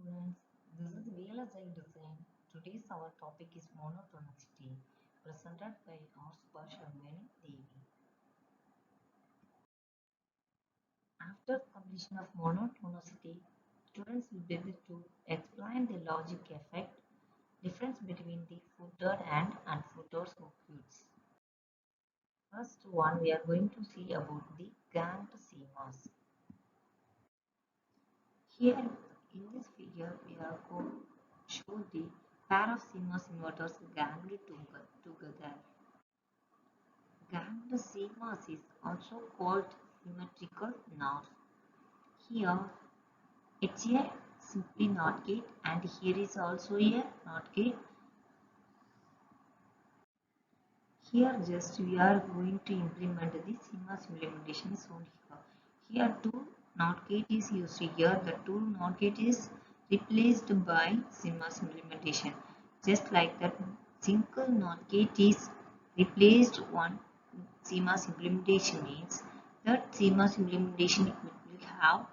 students, this is VLSI Design. Today's our topic is monotonicity, presented by R. Subhashamani Devi. After completion of monotonicity, students will be able to explain the logic effect, difference between the footed and unfooted circuits. First one, we are going to see about the ganged CMOS. Here in this figure, we are going to show the pair of CMOS inverters ganged together. Ganged CMOS is also called symmetrical NOR. Here it's a simply NOT gate and here is also a NOT gate. Here just we are going to implement the CMOS implementation shown here. Here two NOT gate is used here. The two NOT gate is replaced by CMOS implementation. Just like that single NOT gate is replaced one CMOS implementation means that CMOS implementation will have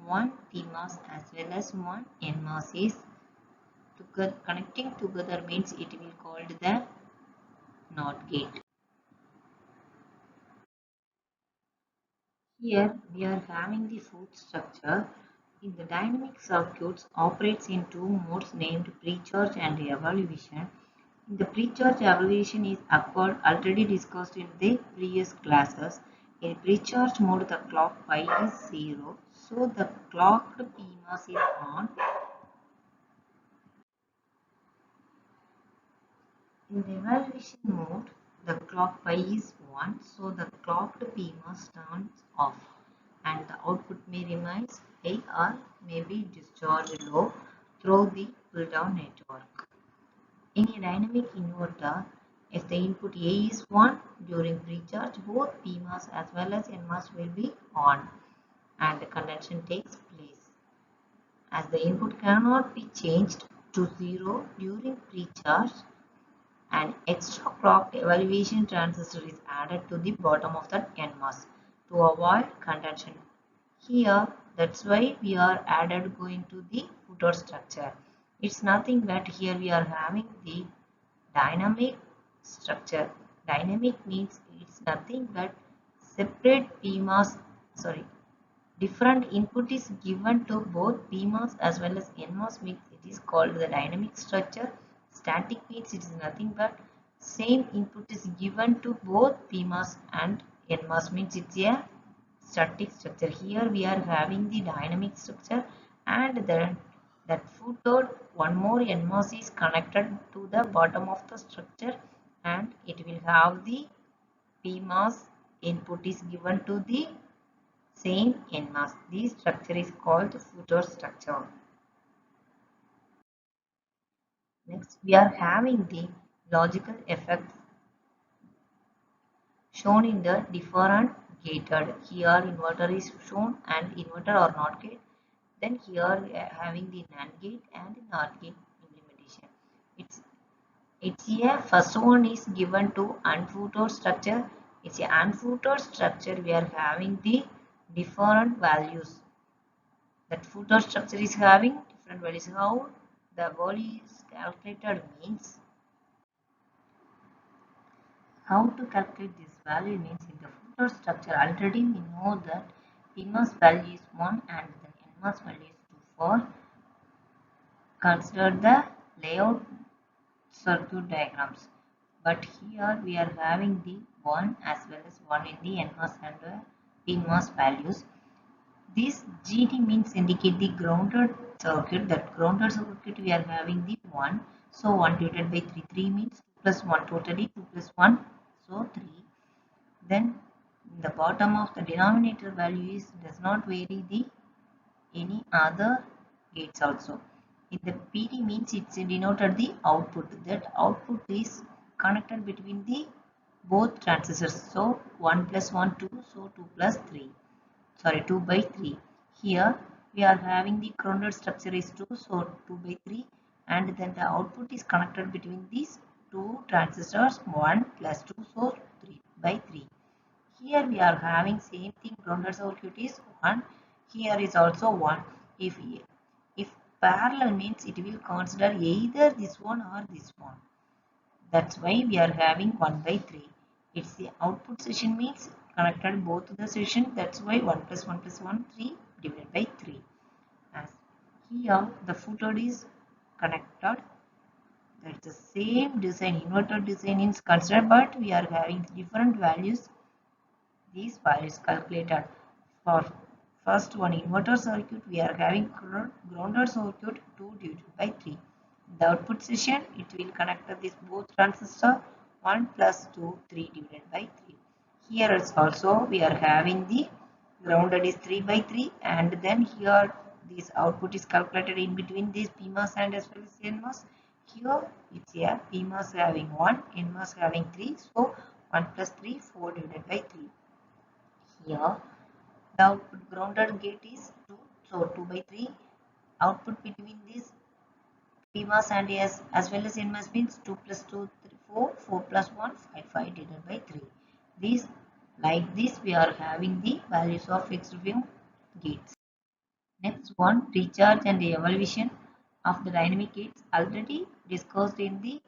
one PMOS as well as one NMOS is connecting together means it will called the NOT gate. Here we are having the fourth structure. In the dynamic circuits operates in two modes named pre-charge and evaluation. In the pre-charge evaluation is occurred already discussed in the previous classes. In pre-charge mode the clock pi is 0. So the clocked PMOS is on. In the evaluation mode the clock pi is 1. So the clocked PMOS turns off and the output may remain high or may be discharged low through the pull-down network. In a dynamic inverter, if the input A is 1 during pre-charge, both PMOS as well as NMOS will be on and the conduction takes place. As the input cannot be changed to 0 during pre-charge, an extra clocked evaluation transistor is added to the bottom of the NMOS to avoid conduction. Here, that's why we are added going to the footer structure. It's nothing but here we are having the dynamic structure. Dynamic means it's nothing but separate PMOS, different input is given to both PMOS as well as NMOS means it is called the dynamic structure. Static means it is nothing but same input is given to both PMOS and NMOS means it's a static structure. Here we are having the dynamic structure and then that footed one more NMOS is connected to the bottom of the structure and it will have the PMOS input is given to the same NMOS. This structure is called footer structure. Next we are having the logical effects shown in the different gated. Here inverter is shown and inverter or NOT gate. Then here we are having the NAND gate and NOT gate implementation. It's a first one is given to unfooted structure. It's a unfooted structure. We are having the different values. That footer structure is having different values. How the value is calculated means how to calculate this value means in the footer structure already we know that PMOS value is 1 and then NMOS value is 2 for consider the layout circuit diagrams. But here we are having the 1 as well as 1 in the NMOS and PMOS values. This GD means indicate the grounded circuit. That grounded circuit we are having the 1. So 1 divided by 3, 3 means 2 plus 1 totally 2 plus 1. So 3. Then the bottom of the denominator value is does not vary the any other gates also. In the PD means it's denoted the output. That output is connected between the both transistors. So 1 plus 1 2. So 2 plus 3. 2 by 3. Here we are having the grounded structure is 2, so 2 by 3 and then the output is connected between these two transistors 1 plus 2, so 3 by 3. Here we are having same thing, grounded circuit is 1, here is also 1. If parallel means it will consider either this one or this one. That's why we are having 1 by 3. It's the output session means connected both the session. That's why 1 plus 1 plus 1, 3 divided by 3. As here the footer is connected. That's the same design, inverter design is considered, but we are having different values. These values calculated for first one inverter circuit, we are having grounded circuit 2 divided by 3. The output session, it will connect this both transistor 1 plus 2, 3 divided by 3. Here is also we are having the grounded is 3 by 3, and then here this output is calculated in between this PMOS and as well as NMOS. Here it's a PMOS having 1, NMOS having 3, so 1 plus 3, 4 divided by 3. Here the output grounded gate is 2, so 2 by 3. Output between this PMOS and S as well as NMOS means 2 plus 2, 3, 4, 4 plus 1, 5, 5 divided by 3. These, like this, we are having the values of fixed view gates. Next one, recharge and evaluation of the dynamic gates already discussed in the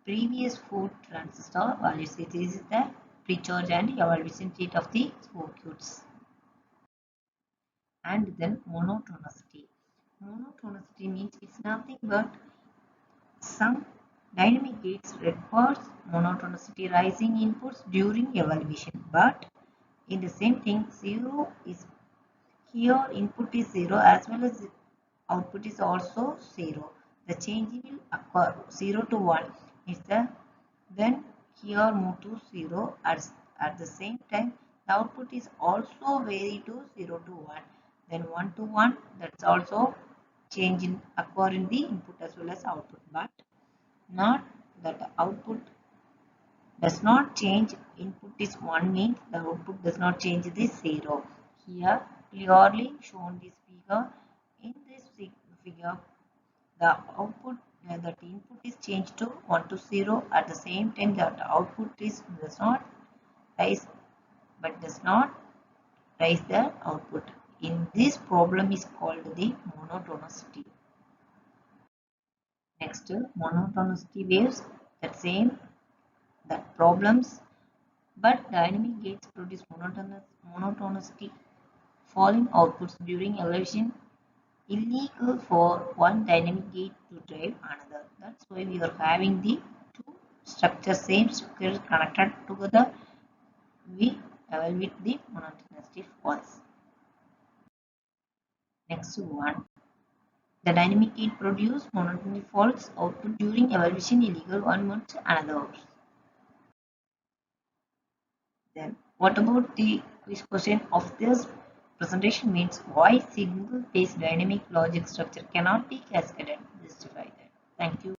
previous 4 transistor values. This is the recharge and evaluation sheet of the circuits. And then monotonicity. Monotonicity means it's nothing but some dynamic gates requires monotonicity rising inputs during evaluation, but in the same thing 0 is here input is 0 as well as output is also 0. The change will occur 0 to 1 is the then here move to 0 at the same time the output is also vary to 0 to 1, then 1 to 1, that's also change in occur in the input as well as output, but not that the output does not change. Input is 1 means the output does not change this 0. Here clearly shown this figure. In this figure the output that input is changed to 1 to 0, at the same time that output is does not rise but does not rise the output. In this problem is called the monotonicity. Next, monotonicity waves, that same that problems, but dynamic gates produce monotonicity falling outputs during evaluation, illegal for one dynamic gate to drive another. That's why we are having the two structures, same structure connected together. We evaluate the monotonicity falls. Next one, the dynamic gate produce monotonicity falls output during evaluation, illegal one month another. Then what about the quiz question of this presentation means why single phase dynamic logic structure cannot be cascaded? Justify that. Thank you.